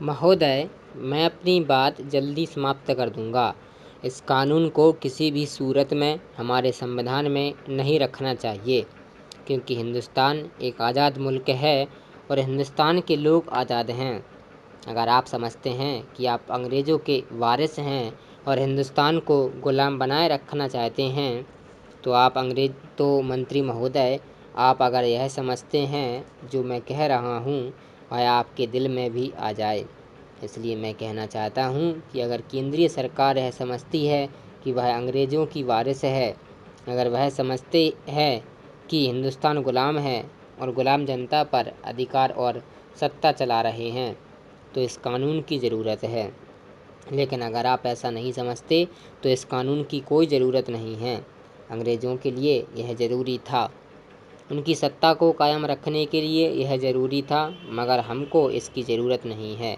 महोदय, मैं अपनी बात जल्दी समाप्त कर दूंगा। इस कानून को किसी भी सूरत में हमारे संविधान में नहीं रखना चाहिए, क्योंकि हिंदुस्तान एक आज़ाद मुल्क है और हिंदुस्तान के लोग आज़ाद हैं। अगर आप समझते हैं कि आप अंग्रेज़ों के वारिस हैं और हिंदुस्तान को गुलाम बनाए रखना चाहते हैं, तो मंत्री महोदय, आप अगर यह समझते हैं जो मैं कह रहा हूँ वह आपके दिल में भी आ जाए। इसलिए मैं कहना चाहता हूँ कि अगर केंद्रीय सरकार यह समझती है कि वह अंग्रेज़ों की वारिस है, अगर वह समझते हैं कि हिंदुस्तान गुलाम है और गुलाम जनता पर अधिकार और सत्ता चला रहे हैं, तो इस कानून की ज़रूरत है। लेकिन अगर आप ऐसा नहीं समझते तो इस कानून की कोई ज़रूरत नहीं है। अंग्रेज़ों के लिए यह ज़रूरी था, उनकी सत्ता को कायम रखने के लिए यह ज़रूरी था, मगर हमको इसकी ज़रूरत नहीं है।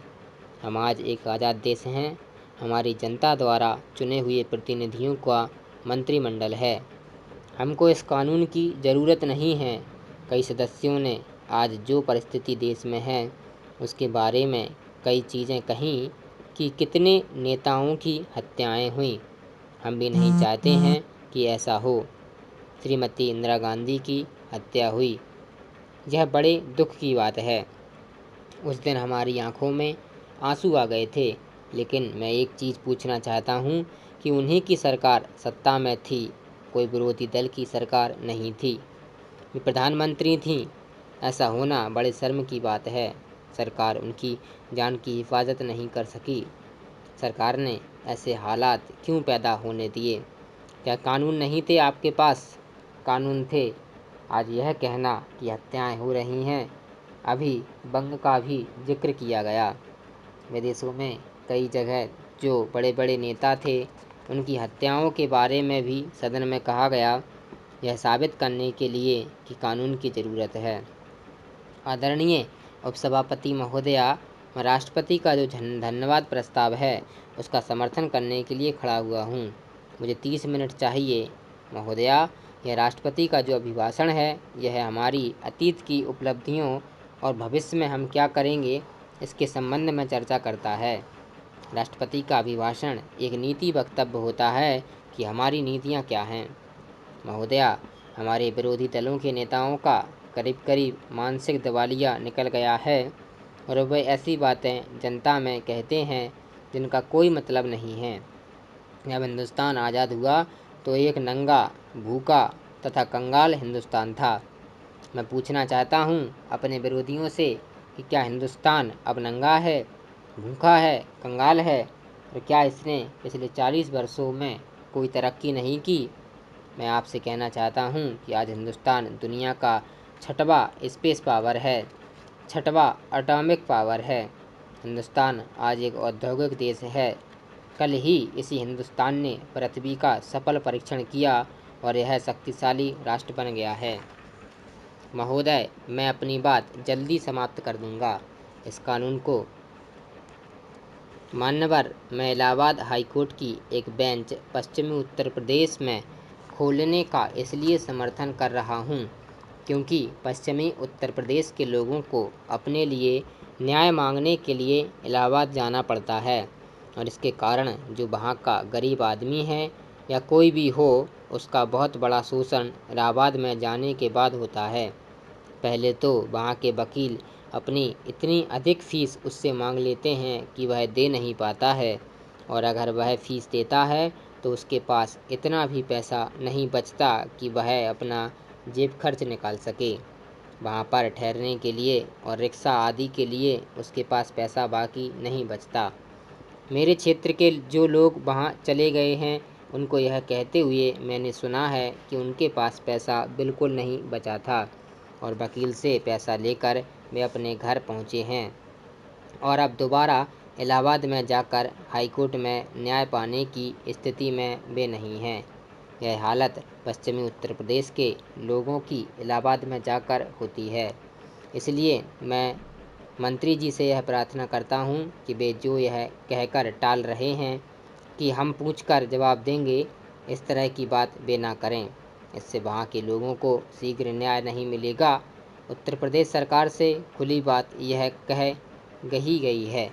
हम आज एक आज़ाद देश हैं। हमारी जनता द्वारा चुने हुए प्रतिनिधियों का मंत्रिमंडल है। हमको इस कानून की ज़रूरत नहीं है। कई सदस्यों ने आज जो परिस्थिति देश में है उसके बारे में कई चीज़ें कहीं कि कितने नेताओं की हत्याएं हुई। हम भी नहीं चाहते हैं कि ऐसा हो। श्रीमती इंदिरा गांधी की हत्या हुई, यह बड़े दुख की बात है। उस दिन हमारी आंखों में आंसू आ गए थे। लेकिन मैं एक चीज़ पूछना चाहता हूँ कि उन्हीं की सरकार सत्ता में थी, कोई विरोधी दल की सरकार नहीं थी। वे प्रधानमंत्री थीं। ऐसा होना बड़े शर्म की बात है। सरकार उनकी जान की हिफाजत नहीं कर सकी। सरकार ने ऐसे हालात क्यों पैदा होने दिए? क्या कानून नहीं थे आपके पास? कानून थे। आज यह कहना कि हत्याएं हो रही हैं, अभी बंग का भी जिक्र किया गया। विदेशों में कई जगह जो बड़े बड़े नेता थे उनकी हत्याओं के बारे में भी सदन में कहा गया, यह साबित करने के लिए कि कानून की ज़रूरत है। आदरणीय उपसभापति महोदया, मैं राष्ट्रपति का जो धन्यवाद प्रस्ताव है उसका समर्थन करने के लिए खड़ा हुआ हूँ। मुझे 30 मिनट चाहिए। महोदया, यह राष्ट्रपति का जो अभिभाषण है यह हमारी अतीत की उपलब्धियों और भविष्य में हम क्या करेंगे इसके संबंध में चर्चा करता है। राष्ट्रपति का अभिभाषण एक नीति वक्तव्य होता है कि हमारी नीतियाँ क्या हैं। महोदया, हमारे विरोधी दलों के नेताओं का करीब करीब मानसिक दिवालिया निकल गया है और वे ऐसी बातें जनता में कहते हैं जिनका कोई मतलब नहीं है। जब हिंदुस्तान आज़ाद हुआ तो एक नंगा, भूखा तथा कंगाल हिंदुस्तान था। मैं पूछना चाहता हूँ अपने विरोधियों से कि क्या हिंदुस्तान अब नंगा है, भूखा है, कंगाल है, और क्या इसने पिछले 40 वर्षों में कोई तरक्की नहीं की? मैं आपसे कहना चाहता हूँ कि आज हिंदुस्तान दुनिया का 6वां स्पेस पावर है, 6वां एटॉमिक पावर है। हिंदुस्तान आज एक औद्योगिक देश है। कल ही इसी हिंदुस्तान ने पृथ्वी का सफल परीक्षण किया और यह शक्तिशाली राष्ट्र बन गया है। महोदय, मैं अपनी बात जल्दी समाप्त कर दूंगा। इस कानून को मान्यवर, मैं इलाहाबाद हाई कोर्ट की एक बेंच पश्चिमी उत्तर प्रदेश में खोलने का इसलिए समर्थन कर रहा हूँ क्योंकि पश्चिमी उत्तर प्रदेश के लोगों को अपने लिए न्याय मांगने के लिए इलाहाबाद जाना पड़ता है और इसके कारण जो वहाँ का गरीब आदमी है या कोई भी हो, उसका बहुत बड़ा शोषण इलाहाबाद में जाने के बाद होता है। पहले तो वहाँ के वकील अपनी इतनी अधिक फ़ीस उससे मांग लेते हैं कि वह दे नहीं पाता है, और अगर वह फ़ीस देता है तो उसके पास इतना भी पैसा नहीं बचता कि वह अपना जेब खर्च निकाल सके। वहाँ पर ठहरने के लिए और रिक्शा आदि के लिए उसके पास पैसा बाकी नहीं बचता। मेरे क्षेत्र के जो लोग वहाँ चले गए हैं उनको यह कहते हुए मैंने सुना है कि उनके पास पैसा बिल्कुल नहीं बचा था और वकील से पैसा लेकर वे अपने घर पहुँचे हैं और अब दोबारा इलाहाबाद में जाकर हाई कोर्ट में न्याय पाने की स्थिति में वे नहीं हैं। यह हालत पश्चिमी उत्तर प्रदेश के लोगों की इलाहाबाद में जाकर होती है। इसलिए मैं मंत्री जी से यह प्रार्थना करता हूँ कि वे जो यह कहकर टाल रहे हैं कि हम पूछकर जवाब देंगे, इस तरह की बात वे ना करें। इससे वहाँ के लोगों को शीघ्र न्याय नहीं मिलेगा। उत्तर प्रदेश सरकार से खुली बात यह कही गई है